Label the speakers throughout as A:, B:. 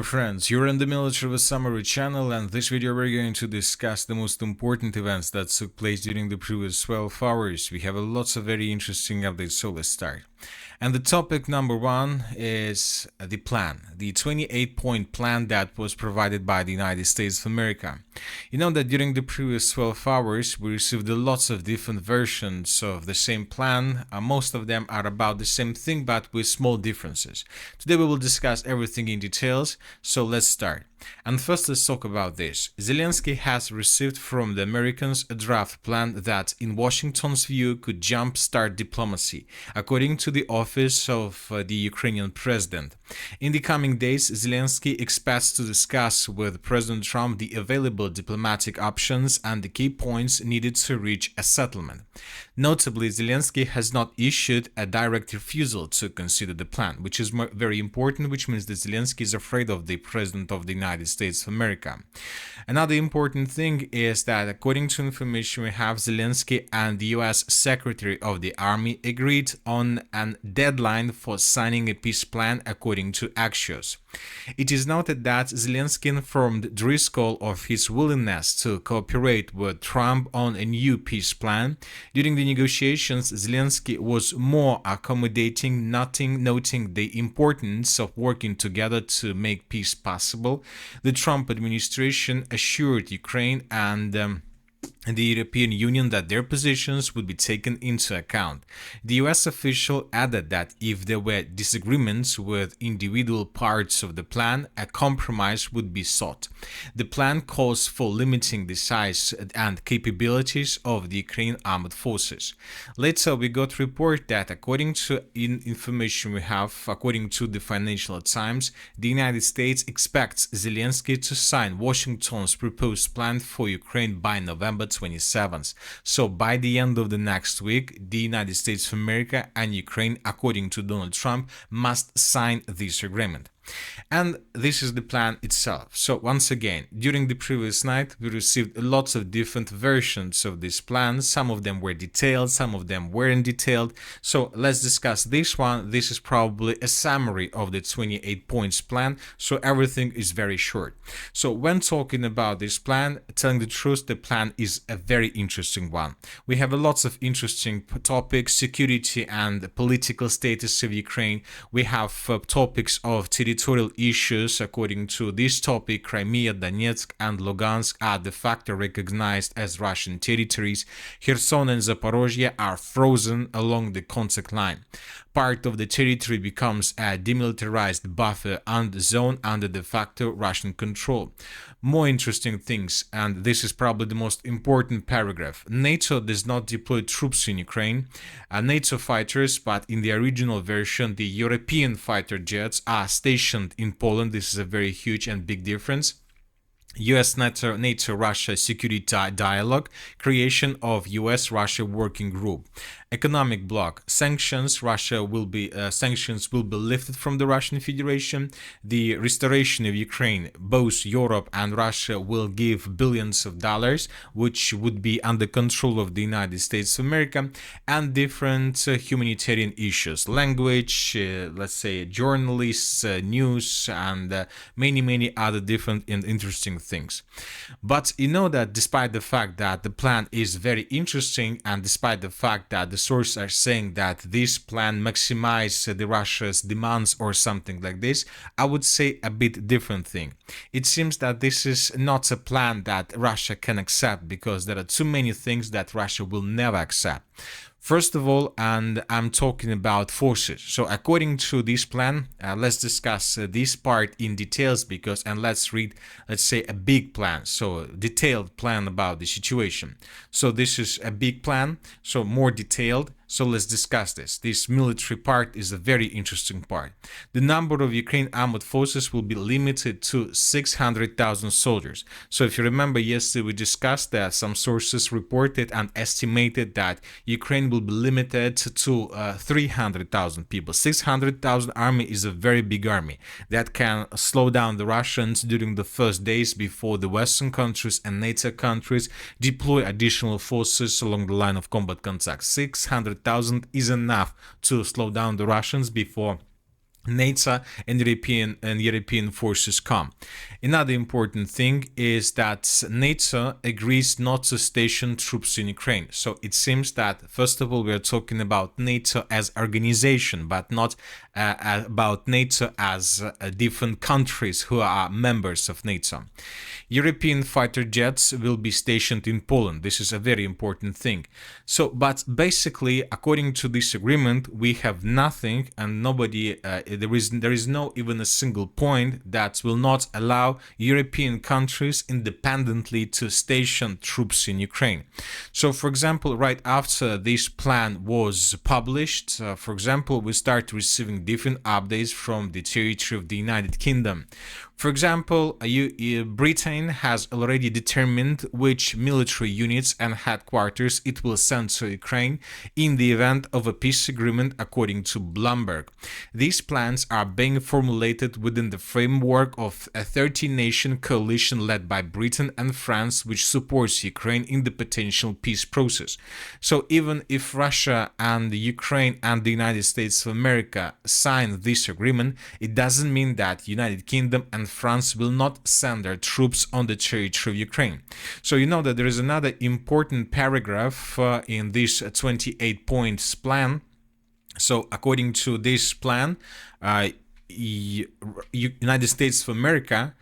A: Hello friends, you're in the Military with Summary channel, and this video we're going to discuss the most important events that took place during the previous 12 hours. We have lots of very interesting updates, so let's start. And the topic number one is the plan, the 28-point plan that was provided by the United States of America. You know that during the previous 12 hours, we received lots of different versions of the same plan. Most of them are about the same thing, but with small differences. Today we will discuss everything in details, so let's start. And first, let's talk about this. Zelensky has received from the Americans a draft plan that, in Washington's view, could jumpstart diplomacy, according to the office of the Ukrainian president. In the coming days, Zelensky expects to discuss with President Trump the available diplomatic options and the key points needed to reach a settlement. Notably, Zelensky has not issued a direct refusal to consider the plan, which is very important, which means that Zelensky is afraid of the President of the United States of America. Another important thing is that, according to information we have, Zelensky and the US Secretary of the Army agreed on a deadline for signing a peace plan, according to Axios. It is noted that Zelensky informed Driscoll of his willingness to cooperate with Trump on a new peace plan. During the negotiations, Zelensky was more accommodating, noting the importance of working together to make peace possible. The Trump administration assured Ukraine and the European Union that their positions would be taken into account. The US official added that if there were disagreements with individual parts of the plan, a compromise would be sought. The plan calls for limiting the size and capabilities of the Ukrainian armed forces. Later, we got report that, according to information we have, according to the Financial Times, the United States expects Zelensky to sign Washington's proposed plan for Ukraine by November 27th. So by the end of the next week, the United States of America and Ukraine, according to Donald Trump, must sign this agreement. And this is the plan itself. So once again, during the previous night, we received lots of different versions of this plan. Some of them were detailed, some of them weren't detailed. So let's discuss this one. This is probably a summary of the 28 points plan. So everything is very short. So when talking about this plan, telling the truth, the plan is a very interesting one. We have lots of interesting topics: security and political status of Ukraine. We have topics of territorial issues. According to this topic, Crimea, Donetsk, and Lugansk are de facto recognized as Russian territories. Kherson and Zaporozhye are frozen along the contact line. Part of the territory becomes a demilitarized buffer and zone under de facto Russian control. More interesting things, and this is probably the most important paragraph: NATO does not deploy troops in Ukraine. NATO fighters, but in the original version, the European fighter jets are stationed in Poland. This is a very huge and big difference. US-NATO-Russia security dialogue, creation of US-Russia working group. Economic bloc: sanctions will be lifted from the Russian Federation. The restoration of Ukraine: both Europe and Russia will give billions of dollars, which would be under control of the United States of America. And different humanitarian issues: language, let's say journalists, news, and many other different and interesting things. But you know that despite the fact that the plan is very interesting, and despite the fact that the sources are saying that this plan maximizes the Russia's demands or something like this, I would say a bit different thing. It seems that this is not a plan that Russia can accept, because there are too many things that Russia will never accept. First of all, and I'm talking about forces. So according to this plan, let's discuss this part in details, and let's read, let's say, a big plan. So detailed plan about the situation. So this is a big plan, so more detailed. So let's discuss this. This military part is a very interesting part. The number of Ukrainian armed forces will be limited to 600,000 soldiers. So if you remember, yesterday we discussed that some sources reported and estimated that Ukraine will be limited to 300,000 people. 600,000 army is a very big army that can slow down the Russians during the first days before the Western countries and NATO countries deploy additional forces along the line of combat contact. 600,000 is enough to slow down the Russians before NATO and European forces come. Another important thing is that NATO agrees not to station troops in Ukraine. So it seems that first of all we are talking about NATO as organization, but not about NATO as different countries who are members of NATO. European fighter jets will be stationed in Poland. This is a very important thing. So, but basically, according to this agreement, we have nothing, and nobody. There is no even a single point that will not allow European countries independently to station troops in Ukraine. So, for example, right after this plan was published, for example, we start receiving different updates from the territory of the United Kingdom. For example, Britain has already determined which military units and headquarters it will send to Ukraine in the event of a peace agreement, according to Bloomberg. These plans are being formulated within the framework of a 13-nation coalition led by Britain and France, which supports Ukraine in the potential peace process. So even if Russia and Ukraine and the United States of America sign this agreement, it doesn't mean that United Kingdom and France will not send their troops on the territory of Ukraine. So you know that there is another important paragraph in this 28 points plan. So according to this plan, United States of America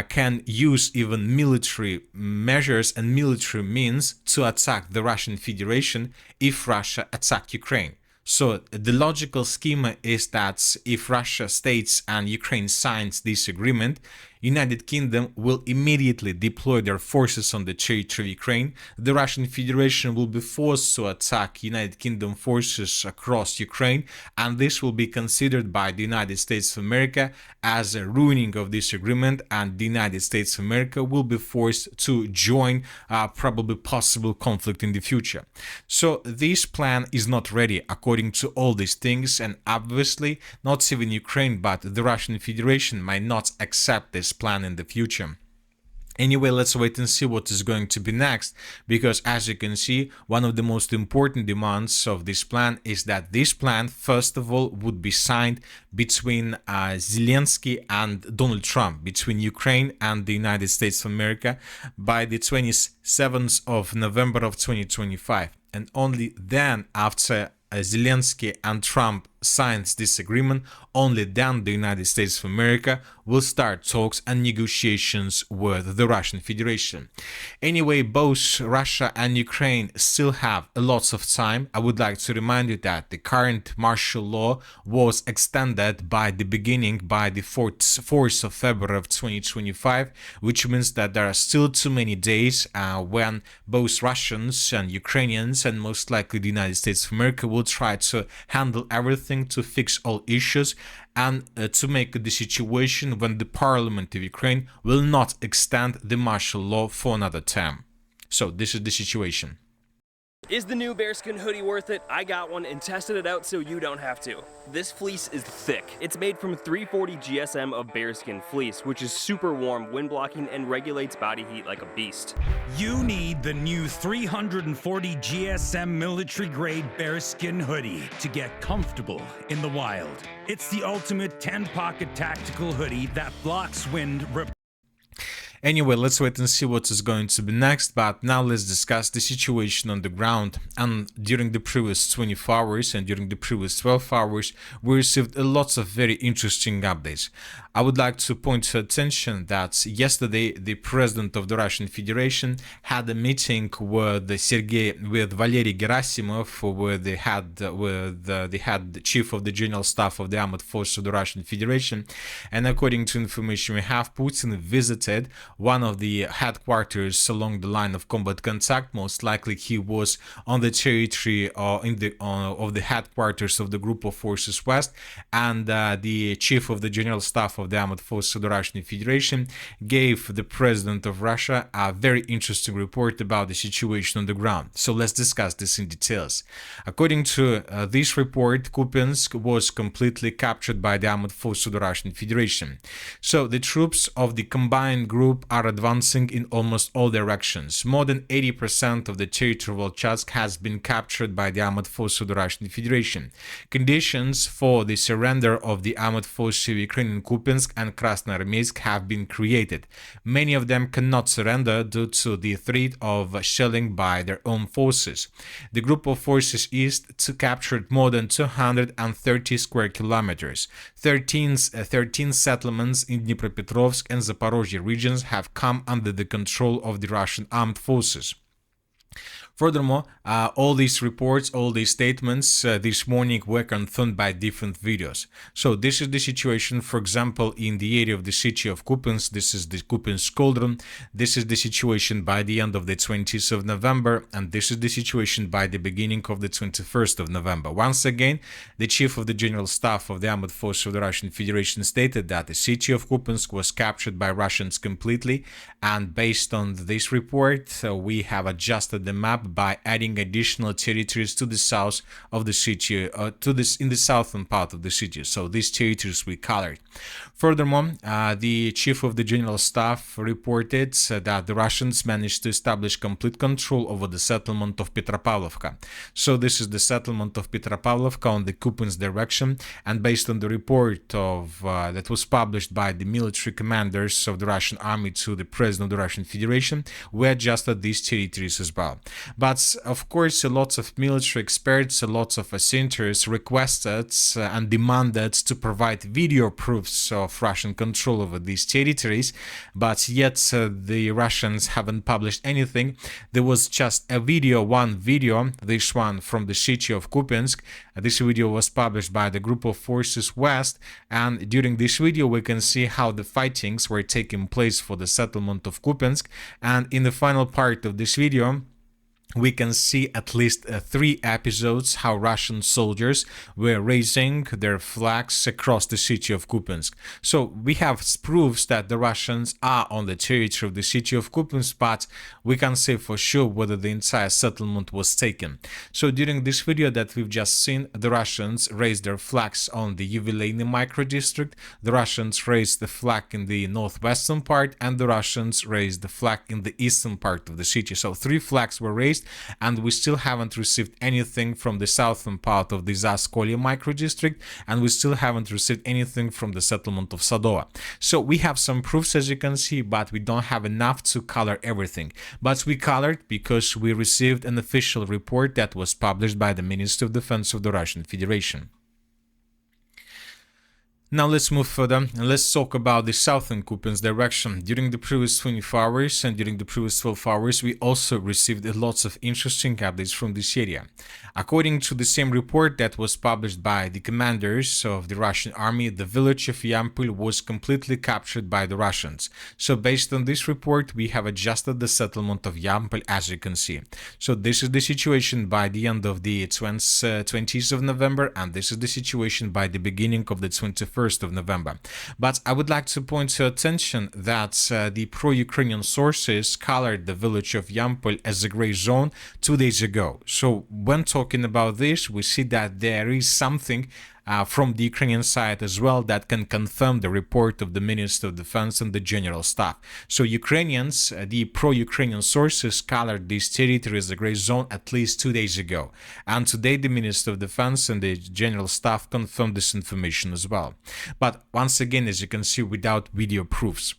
A: can use even military measures and military means to attack the Russian Federation if Russia attacks Ukraine. So the logical schema is that if Russia states and Ukraine signs this agreement, United Kingdom will immediately deploy their forces on the territory of Ukraine. The Russian Federation will be forced to attack United Kingdom forces across Ukraine, and this will be considered by the United States of America as a ruining of this agreement, and the United States of America will be forced to join probably possible conflict in the future. So this plan is not ready according to all these things, and obviously not even Ukraine but the Russian Federation might not accept this plan in the future. Anyway, let's wait and see what is going to be next, because as you can see, one of the most important demands of this plan is that this plan, first of all, would be signed between Zelensky and Donald Trump, between Ukraine and the United States of America by the 27th of November of 2025. And only then, after Zelensky and Trump signs this agreement, only then the United States of America will start talks and negotiations with the Russian Federation. Anyway, both Russia and Ukraine still have a lot of time. I would like to remind you that the current martial law was extended by the 4th of February of 2025, which means that there are still too many days when both Russians and Ukrainians and most likely the United States of America will try to handle everything to fix all issues and to make the situation when the parliament of Ukraine will not extend the martial law for another term. So this is the situation.
B: Is the new bearskin hoodie worth it? I got one and tested it out so you don't have to. This fleece is thick. It's made from 340 GSM of bearskin fleece, which is super warm, wind blocking, and regulates body heat like a beast.
C: You need the new 340 GSM military grade bearskin hoodie to get comfortable in the wild. It's the ultimate 10-pocket tactical hoodie that blocks wind.
A: Anyway, let's wait and see what is going to be next, but now let's discuss the situation on the ground. And during the previous 24 hours and during the previous 12 hours, we received lots of very interesting updates. I would like to point your attention that yesterday the president of the Russian Federation had a meeting with Valery Gerasimov, with the head chief of the general staff of the armed forces of the Russian Federation. And according to information we have, Putin visited one of the headquarters along the line of combat contact. Most likely he was on the territory of the headquarters of the Group of Forces West, and the chief of the general staff of of the Armed Forces of the Russian Federation gave the president of Russia a very interesting report about the situation on the ground. So let's discuss this in details. According to this report, Kupiansk was completely captured by the Armed Forces of the Russian Federation. So the troops of the combined group are advancing in almost all directions. More than 80% of the territory of Volchansk has been captured by the Armed Forces of the Russian Federation. Conditions for the surrender of the Armed Forces of Ukraine in Kupiansk and Krasnoarmeysk have been created. Many of them cannot surrender due to the threat of shelling by their own forces. The group of forces east captured more than 230 square kilometers. 13 settlements in Dnipropetrovsk and Zaporozhye regions have come under the control of the Russian armed forces. Furthermore, all these reports, all these statements this morning were confirmed by different videos. So this is the situation, for example, in the area of the city of Kupiansk. This is the Kupiansk cauldron. This is the situation by the end of the 20th of November, and this is the situation by the beginning of the 21st of November. Once again, the chief of the General Staff of the Armed Forces of the Russian Federation stated that the city of Kupiansk was captured by Russians completely, and based on this report, we have adjusted the map by adding additional territories to the south of the city, in the southern part of the city. So these territories we colored. Furthermore, the chief of the General Staff reported that the Russians managed to establish complete control over the settlement of Petropavlovka. So this is the settlement of Petropavlovka on the Kupiansk direction, and based on the report that was published by the military commanders of the Russian army to the president of the Russian Federation, we adjusted these territories as well. But of course, lots of military experts, lots of centers requested and demanded to provide video proofs of Russian control over these territories, but yet the Russians haven't published anything. There was just a video, one video, this one from the city of Kupiansk. This video was published by the group of forces west, and during this video we can see how the fightings were taking place for the settlement of Kupiansk, and in the final part of this video we can see at least 3 episodes how Russian soldiers were raising their flags across the city of Kupiansk. So we have proofs that the Russians are on the territory of the city of Kupiansk, but we can't say for sure whether the entire settlement was taken. So during this video that we've just seen, the Russians raised their flags on the Yubileyny micro-district, the Russians raised the flag in the northwestern part, and the Russians raised the flag in the eastern part of the city. So 3 flags were raised, and we still haven't received anything from the southern part of the Zaskolye micro-district, and we still haven't received anything from the settlement of Sadova. So we have some proofs, as you can see, but we don't have enough to color everything. But we colored because we received an official report that was published by the Ministry of Defense of the Russian Federation. Now let's move further and let's talk about the southern Kupiansk direction. During the previous 24 hours and during the previous 12 hours, we also received lots of interesting updates from this area. According to the same report that was published by the commanders of the Russian army, the village of Yampol was completely captured by the Russians. So based on this report, we have adjusted the settlement of Yampol, as you can see. So this is the situation by the end of the 20th of November, and this is the situation by the beginning of the 21st of November. But I would like to point to attention that the pro-Ukrainian sources colored the village of Yampol as a gray zone 2 days ago. So when talking about this, we see that there is something from the Ukrainian side as well that can confirm the report of the Minister of Defense and the General Staff. So Ukrainians, the pro-Ukrainian sources colored this territory as a gray zone at least 2 days ago. And today the Minister of Defense and the General Staff confirmed this information as well. But once again, as you can see, without video proofs.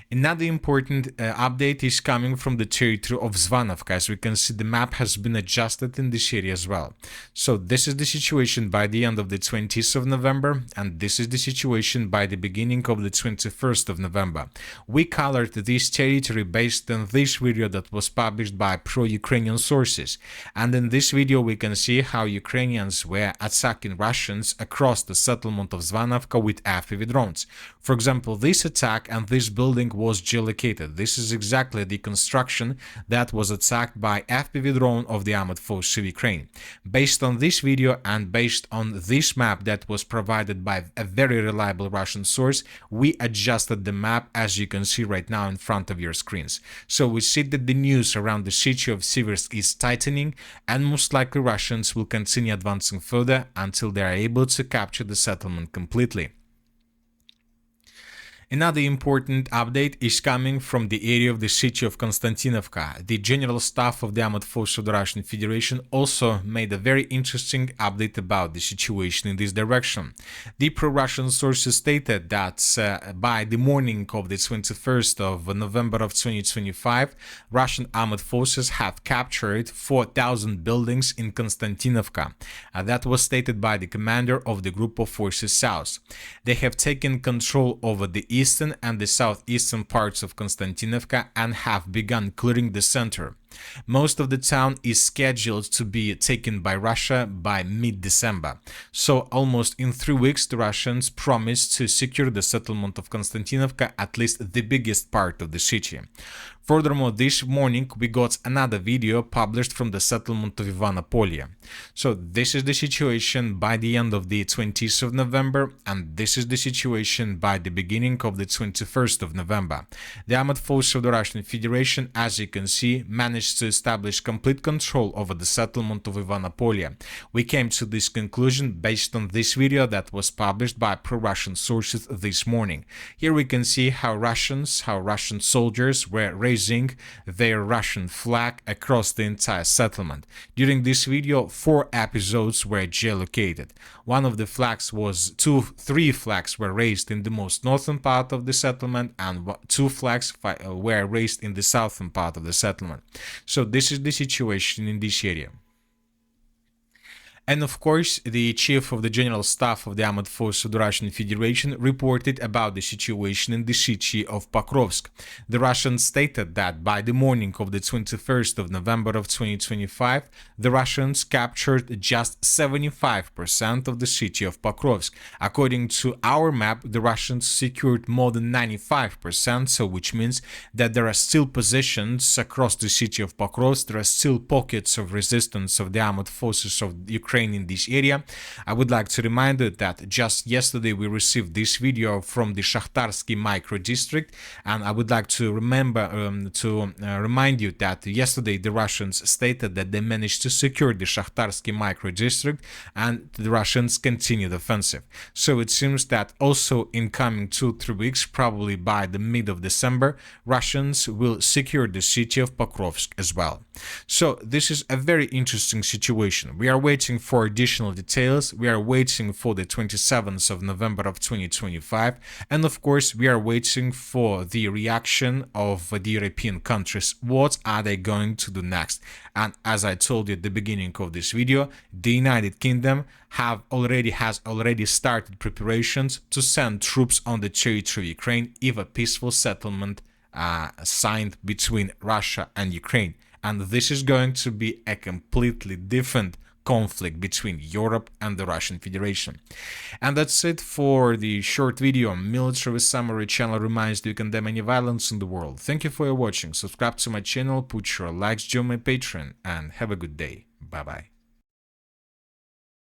A: Another important update is coming from the territory of Zvanovka. As we can see, the map has been adjusted in this area as well. So this is the situation by the end of the 20th of November, and this is the situation by the beginning of the 21st of November. We colored this territory based on this video that was published by pro-Ukrainian sources. And in this video we can see how Ukrainians were attacking Russians across the settlement of Zvanovka with FPV drones. For example, this attack and this building was geolocated. This is exactly the construction that was attacked by FPV drone of the armored forces of Ukraine. Based on this video and based on this map that was provided by a very reliable Russian source, we adjusted the map as you can see right now in front of your screens. So we see that the news around the city of Siversk is tightening, and most likely Russians will continue advancing further until they are able to capture the settlement completely. Another important update is coming from the area of the city of Konstantinovka. The General Staff of the Armored Forces of the Russian Federation also made a very interesting update about the situation in this direction. The pro-Russian sources stated that by the morning of the 21st of November of 2025, Russian armored forces have captured 4,000 buildings in Konstantinovka. That was stated by the commander of the Group of Forces South. They have taken control over the eastern and the southeastern parts of Konstantinovka and have begun clearing the center. Most of the town is scheduled to be taken by Russia by mid-December. So almost in 3 weeks the Russians promised to secure the settlement of Konstantinovka, at least the biggest part of the city. Furthermore, this morning we got another video published from the settlement of Ivanopolia. So this is the situation by the end of the 20th of November, and this is the situation by the beginning of the 21st of November. The armored forces of the Russian Federation, as you can see, managed to establish complete control over the settlement of Ivanopolia. We came to this conclusion based on this video that was published by pro-Russian sources this morning. Here we can see how Russian soldiers were raising their Russian flag across the entire settlement. During this video, 4 episodes were geolocated. One of the flags was 3 flags were raised in the most northern part of the settlement, and 2 flags were raised in the southern part of the settlement. So this is the situation in this area. And of course, the chief of the General Staff of the Armored Forces of the Russian Federation reported about the situation in the city of Pokrovsk. The Russians stated that by the morning of the 21st of November of 2025, the Russians captured just 75% of the city of Pokrovsk. According to our map, the Russians secured more than 95%, so which means that there are still positions across the city of Pokrovsk, there are still pockets of resistance of the armored forces of Ukraine in this area. I would like to remind you that just yesterday we received this video from the Shakhtarsky micro district, and I would like to remind you that yesterday the Russians stated that they managed to secure the Shakhtarsky micro district, and the Russians continued offensive. So it seems that also in coming 2-3 weeks, probably by the mid of December, Russians will secure the city of Pokrovsk as well. So this is a very interesting situation. We are waiting for additional details. We are waiting for the 27th of November of 2025, and of course we are waiting for the reaction of the European countries. What are they going to do next? And as I told you at the beginning of this video, the United Kingdom has already started preparations to send troops on the territory of Ukraine if a peaceful settlement signed between Russia and Ukraine. And this is going to be a completely different conflict between Europe and the Russian Federation. And that's it for the short video. Military Summary channel reminds you condemn any violence in the world. Thank you for watching. Subscribe to my channel, put your likes, join my Patreon, and have a good day. Bye bye.